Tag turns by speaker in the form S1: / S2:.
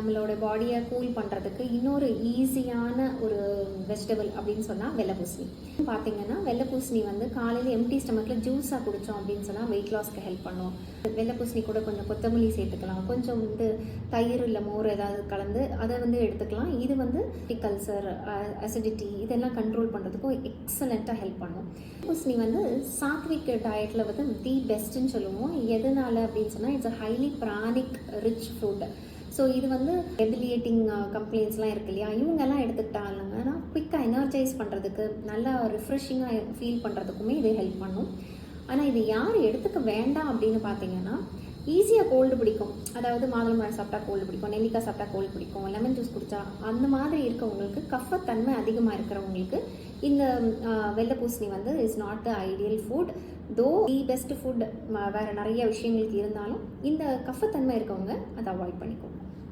S1: நம்மளோட பாடியை கூல் பண்ணுறதுக்கு இன்னொரு ஈஸியான ஒரு வெஜிடபிள் அப்படின்னு சொன்னால் வெள்ளை பூசணி. பார்த்தீங்கன்னா வெள்ளை பூசணி வந்து காலையில் எம்டி ஸ்டமக்கில் ஜூஸாக குடித்தோம் அப்படின்னு சொன்னால் வெயிட் லாஸ்க்கு ஹெல்ப் பண்ணும். வெள்ளை பூசணி கூட கொஞ்சம் கொத்தமல்லி சேர்த்துக்கலாம், கொஞ்சம் வந்து தயிர் இல்லை மோர் ஏதாவது கலந்து அதை வந்து எடுத்துக்கலாம். இது வந்து கல்சர், அசிடிட்டி இதெல்லாம் கண்ட்ரோல் பண்ணுறதுக்கும் எக்ஸலண்ட்டாக ஹெல்ப் பண்ணும். பூசணி வந்து சாத்விக் டயட்டில் வந்து தி பெஸ்ட்டுன்னு சொல்லுவோம். எதனால அப்படின்னு சொன்னால் it's a highly pranic rich fruit. So இது வந்து டெபிலியேட்டிங் கம்ப்ளைண்ட்ஸ்லாம் இருக்கு இல்லையா, இவங்கெல்லாம் எடுத்துக்கிட்டாங்கன்னா குயிக்காக எனர்ஜைஸ் பண்ணுறதுக்கு, நல்லா ரிஃப்ரெஷிங்காக ஃபீல் பண்ணுறதுக்குமே இது ஹெல்ப் பண்ணும். ஆனால் இது யார் எடுத்துக்க வேண்டாம் அப்படின்னு பார்த்தீங்கன்னா, ஈஸியாக கோல்டு பிடிக்கும், அதாவது மாதுளம்பழம் சாப்பிட்டா கோல்டு பிடிக்கும், நெல்லிக்காய் சாப்பிட்டா கோல்டு பிடிக்கும், லெமன் ஜூஸ் குடித்தா அந்த மாதிரி இருக்கவங்களுக்கு, கஃபத்தன்மை அதிகமாக இருக்கிறவங்களுக்கு இந்த வெள்ளை பூசணி வந்து is not the ideal food. தோ தி பெஸ்ட் ஃபுட் வேறு நிறைய விஷயங்களுக்கு இருந்தாலும் இந்த கஃபத்தன்மை இருக்கவங்க அதை அவாய்ட் பண்ணிக்கோங்க.